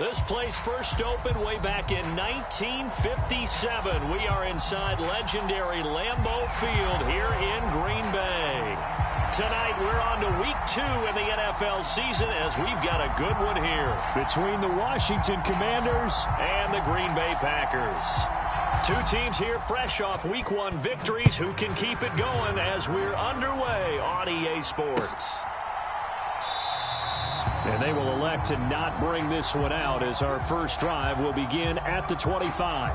This place first opened way back in 1957. We are inside legendary Lambeau Field here in Green Bay. Tonight, we're on to week 2 in the NFL season as we've got a good one here between the Washington Commanders and the Green Bay Packers. Two teams here fresh off week 1 victories who can keep it going as we're underway on EA Sports. And they will elect to not bring this one out as our first drive will begin at the 25.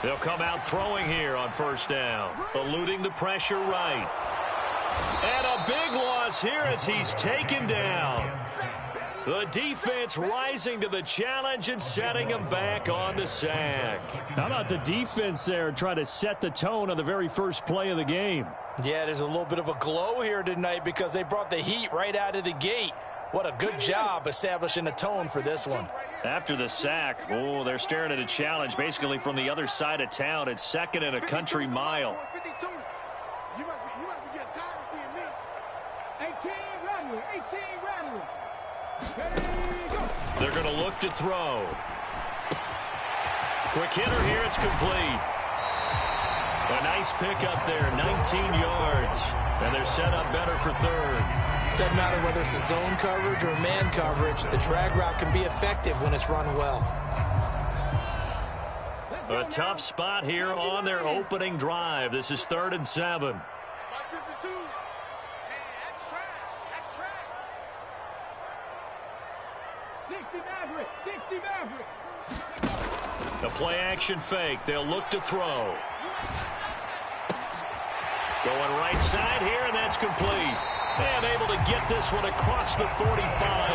They'll come out throwing here on first down, eluding the pressure right. And a big loss here as he's taken down. The defense rising to the challenge and setting him back on the sack. How about the defense there trying to set the tone on the very first play of the game? Yeah, there's a little bit of a glow here tonight because they brought the heat right out of the gate. What a good job establishing a tone for this one. After the sack, oh, they're staring at a challenge basically from the other side of town. It's second and a country mile. You must be getting tired of seeing me. 18 Rattler. They're going to look to throw. Quick hitter here, it's complete. A nice pickup there, 19 yards. And they're set up better for third. Doesn't matter whether it's a zone coverage or man coverage, the drag route can be effective when it's run well. A tough spot here on their opening drive. This is 3rd and 7. The play action fake. They'll look to throw. Going right side here, and that's complete. And able to get this one across the 45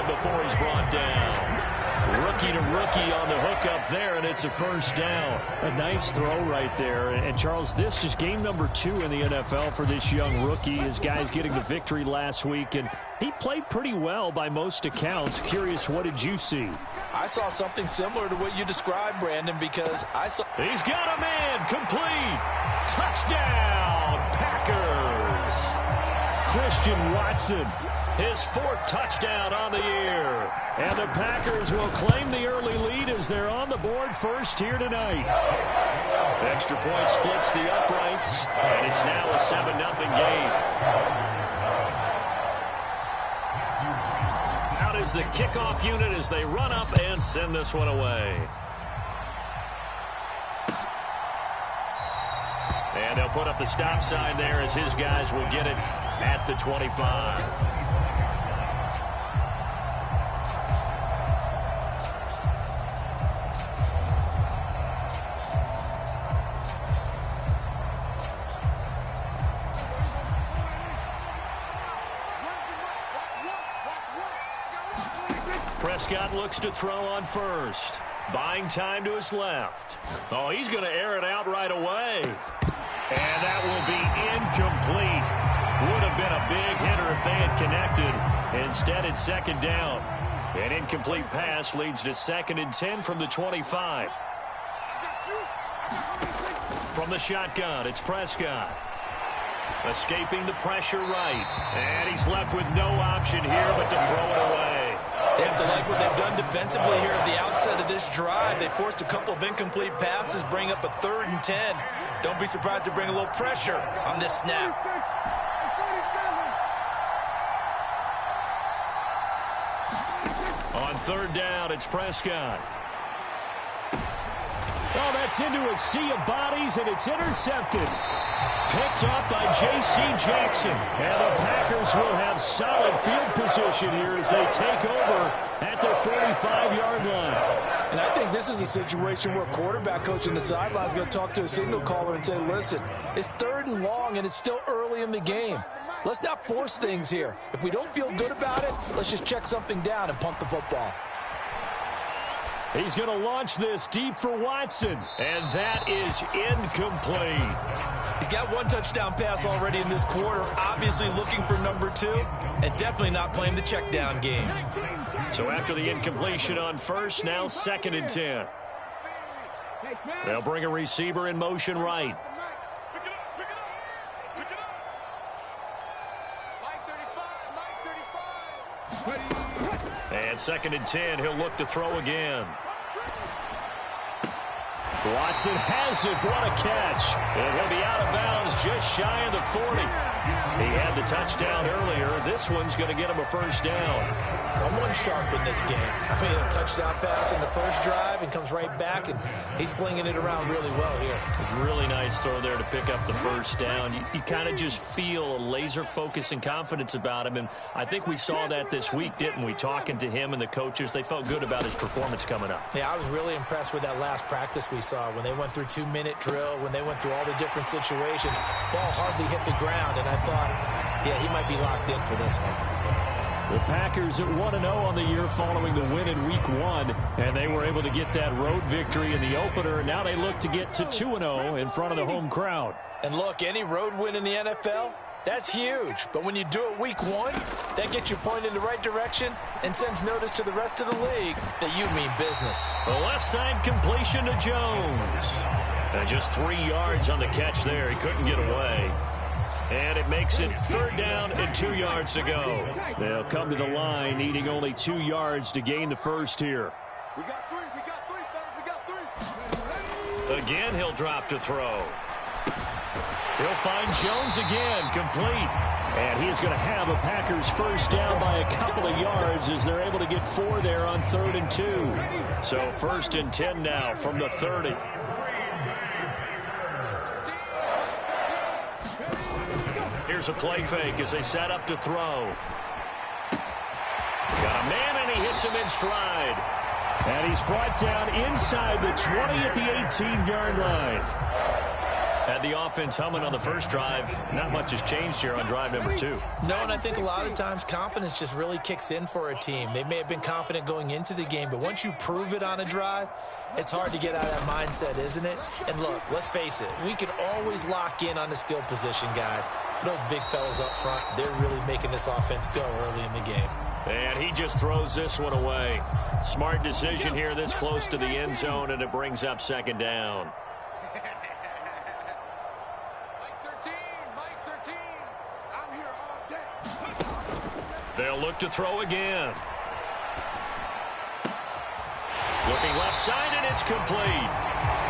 before he's brought down. Rookie to rookie on the hook up there, and it's a first down. A nice throw right there. And, Charles, this is game number 2 in the NFL for this young rookie. His guys getting the victory last week, and he played pretty well by most accounts. Curious, what did you see? I saw something similar to what you described, Brandon, because I saw... He's got a man, complete. Touchdown, Packers. Christian Watson. His 4th touchdown on the year. And the Packers will claim the early lead as they're on the board first here tonight. Extra point splits the uprights, and it's now a 7-0 game. Out is the kickoff unit as they run up and send this one away. And they'll put up the stop sign there as his guys will get it at the 25. Prescott looks to throw on first. Buying time to his left. Oh, he's going to air it out right away. And that will be incomplete. Would have been a big hitter if they had connected. Instead, it's second down. An incomplete pass leads to 2nd and 10 from the 25. From the shotgun, it's Prescott. Escaping the pressure right. And he's left with no option here but to throw it away. They have to like what they've done defensively here at the outset of this drive. They forced a couple of incomplete passes, bring up a 3rd and 10. Don't be surprised to bring a little pressure on this snap. On 3rd down, it's Prescott. Oh, that's into a sea of bodies, and it's intercepted. Picked up by J.C. Jackson. And the Packers will have solid field position here as they take over at their 45-yard line. And I think this is a situation where quarterback coach on the sideline is going to talk to a signal caller and say, listen, it's 3rd and long, and it's still early in the game. Let's not force things here. If we don't feel good about it, let's just check something down and punt the football. He's going to launch this deep for Watson. And that is incomplete. He's got 1 touchdown pass already in this quarter, obviously looking for number 2, and definitely not playing the check down game. So after the incompletion on first, now 2nd and 10. They'll bring a receiver in motion right. And 2nd and 10, he'll look to throw again. Watson has it. What a catch. And he'll be out of bounds just shy of the 40. He had the touchdown earlier. This one's going to get him a first down. Someone sharp in this game. I mean, a touchdown pass in the first drive and comes right back, and he's flinging it around really well here. Really nice throw there to pick up the first down. You kind of just feel a laser focus and confidence about him, and I think we saw that this week, didn't we? Talking to him and the coaches, they felt good about his performance coming up. Yeah, I was really impressed with that last practice we saw when they went through 2-minute drill, when they went through all the different situations. Ball hardly hit the ground, and I thought, yeah, he might be locked in for this one. The Packers at 1-0 on the year following the win in Week 1, and they were able to get that road victory in the opener, and now they look to get to 2-0 in front of the home crowd. And look, any road win in the NFL, that's huge. But when you do it Week 1, that gets you pointed in the right direction and sends notice to the rest of the league that you mean business. The left side completion to Jones. And just 3 yards on the catch there. He couldn't get away. And it makes it 3rd down and 2 yards to go. They'll come to the line needing only 2 yards to gain the first here. We got 3, fellas, we got 3. Again, he'll drop to throw. He'll find Jones again, complete. And he is going to have a Packers first down by a couple of yards as they're able to get 4 there on 3rd and 2. So 1st and 10 now from the 30. Here's a play fake as they set up to throw. Got a man, and he hits him in stride. And he's brought down inside the 20 at the 18-yard line. Had the offense humming on the first drive. Not much has changed here on drive number 2. No, and I think a lot of times confidence just really kicks in for a team. They may have been confident going into the game, but once you prove it on a drive, it's hard to get out of that mindset, isn't it? And look, let's face it, we can always lock in on the skill position, guys. For those big fellas up front, they're really making this offense go early in the game. And he just throws this one away. Smart decision here this close to the end zone, and it brings up second down. Mike 13. I'm here all day. They'll look to throw again. Looking left side, and it's complete.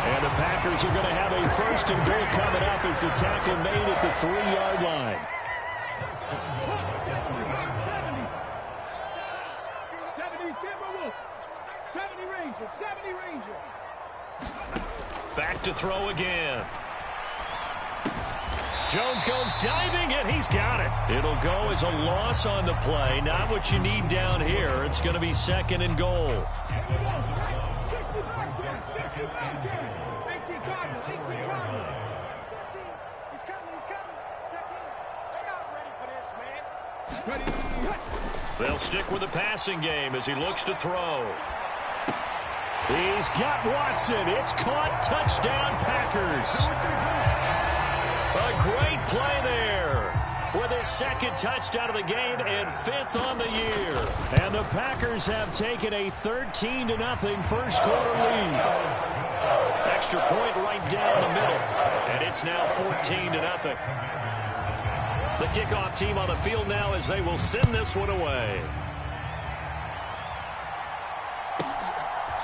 And the Packers are going to have a first and goal coming up as the tackle made at the 3-yard line. Back to throw again. Jones goes diving, and he's got it. It'll go as a loss on the play. Not what you need down here. It's going to be second and goal. They'll stick with the passing game as he looks to throw. He's got Watson. It's caught. Touchdown, Packers. A great play there with his second touchdown of the game and 5th on the year. And the Packers have taken a 13-0 first quarter lead. Extra point right down the middle. And it's now 14-0. The kickoff team on the field now as they will send this one away.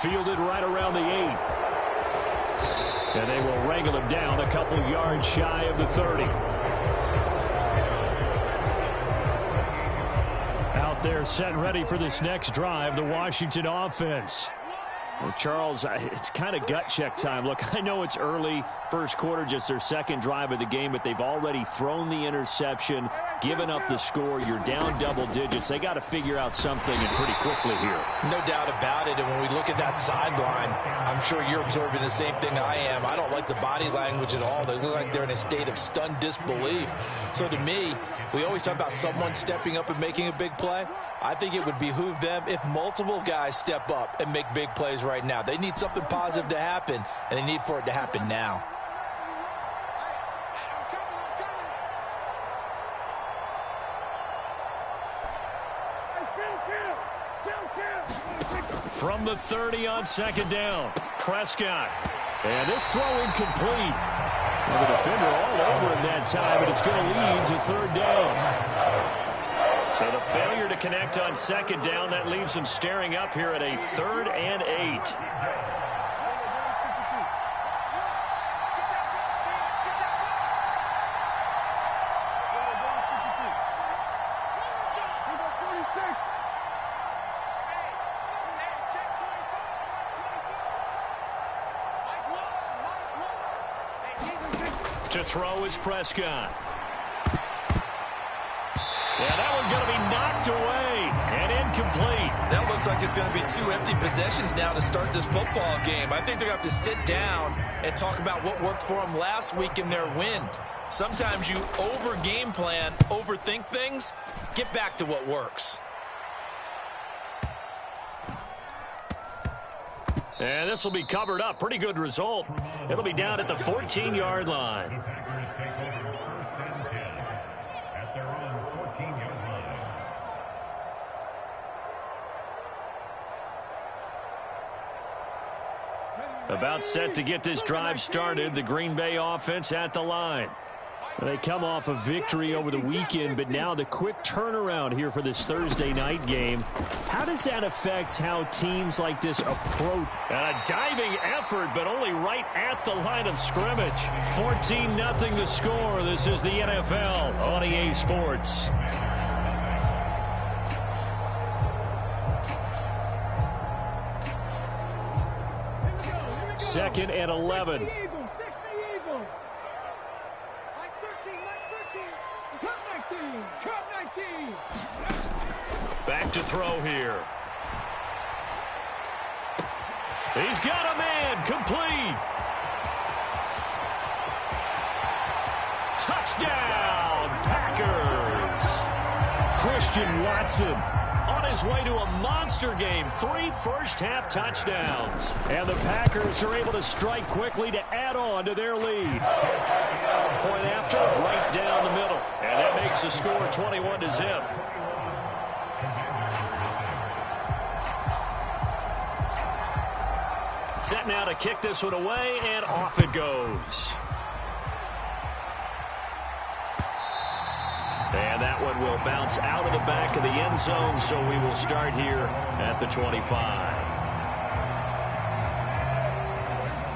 Fielded right around the 8. And they will wrangle him down a couple yards shy of the 30. Out there set ready for this next drive, the Washington offense. Well, Charles, it's kind of gut check time. Look, I know it's early, first quarter, just their second drive of the game, but they've already thrown the interception, given up the score. You're down double digits. They got to figure out something, and pretty quickly here. No doubt about it, and when we look at that sideline, I'm sure you're observing the same thing I am. I don't like the body language at all. They look like they're in a state of stunned disbelief. So to me, we always talk about someone stepping up and making a big play. I think it would behoove them if multiple guys step up and make big plays right now. They need something positive to happen, and they need for it to happen now. From the 30 on second down, Prescott. And this throw incomplete. Well, the defender all over him that time, and it's going to lead to third down. So the failure to connect on second down, that leaves him staring up here at a 3rd and 8. To throw is Prescott. Yeah, that one's going to be knocked away and incomplete. That looks like it's going to be 2 empty possessions now to start this football game. I think they're going to have to sit down and talk about what worked for them last week in their win. Sometimes you over-game plan, overthink things. Get back to what works. And this will be covered up. Pretty good result. It'll be down at the 14-yard line. About set to get this drive started. The Green Bay offense at the line. They come off a victory over the weekend, but now the quick turnaround here for this Thursday night game. How does that affect how teams like this approach? And a diving effort, but only right at the line of scrimmage. 14-0 the score. This is the NFL on EA Sports. Second and 11. Back to throw here. He's got a man, complete. Touchdown, Packers. Christian Watson On his way to a monster game, 3 first-half touchdowns. and the Packers are able to strike quickly to add on to their lead. Point after, right down the middle. And that makes the score 21-0. Set now to kick this one away, and off it goes. And that one will bounce out of the back of the end zone, so we will start here at the 25.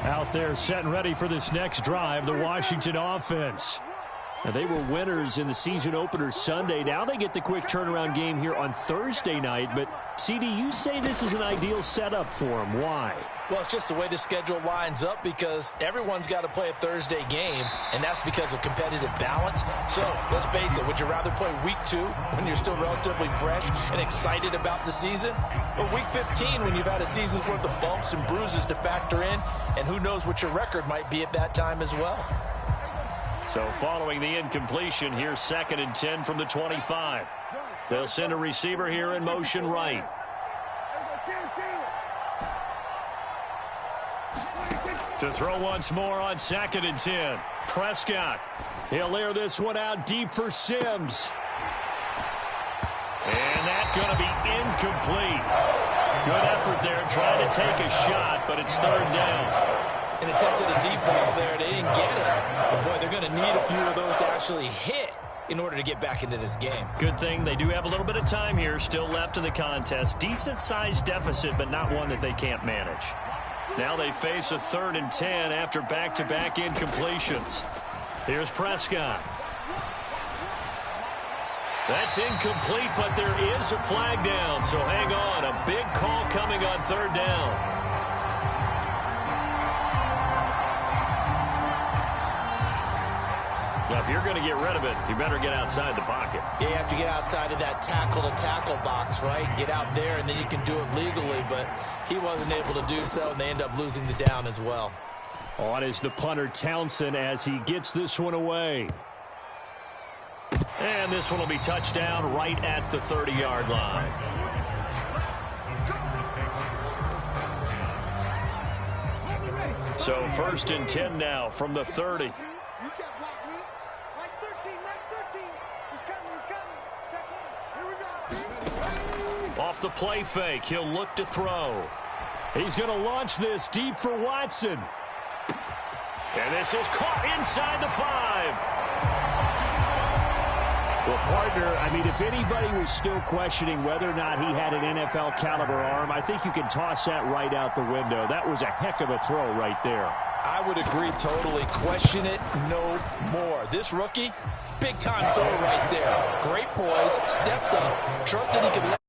Out there set and ready for this next drive, the Washington offense. Now, they were winners in the season opener Sunday. Now they get the quick turnaround game here on Thursday night. But, CD, you say this is an ideal setup for them. Why? Well, it's just the way the schedule lines up because everyone's got to play a Thursday game, and that's because of competitive balance. So, let's face it, would you rather play week 2 when you're still relatively fresh and excited about the season? Or week 15 when you've had a season's worth of bumps and bruises to factor in, and who knows what your record might be at that time as well. So following the incompletion, here's 2nd and 10 from the 25. They'll send a receiver here in motion right. To throw once more on 2nd and 10. Prescott. He'll air this one out deep for Sims. And that's going to be incomplete. Good effort there trying to take a shot, but it's 3rd down. And attempted a deep ball there. They didn't get it. But, boy, they're going to need a few of those to actually hit in order to get back into this game. Good thing they do have a little bit of time here still left in the contest. Decent-sized deficit, but not one that they can't manage. Now they face a 3rd and 10 after back-to-back incompletions. Here's Prescott. That's incomplete, but there is a flag down, so hang on. A big call coming on 3rd down. Now, if you're going to get rid of it, you better get outside the pocket. Yeah, you have to get outside of that tackle-to-tackle box, right? Get out there, and then you can do it legally, but he wasn't able to do so, and they end up losing the down as well. On is the punter, Townsend, as he gets this one away. And this one will be touchdown right at the 30-yard line. So 1st and 10 now from the 30. Off the play fake, he'll look to throw. He's going to launch this deep for Watson. And this is caught inside the 5. Well, partner, I mean, if anybody was still questioning whether or not he had an NFL caliber arm, I think you can toss that right out the window. That was a heck of a throw right there. I would agree totally. Question it no more. This rookie, big-time throw right there. Great poise, stepped up, trusted he could let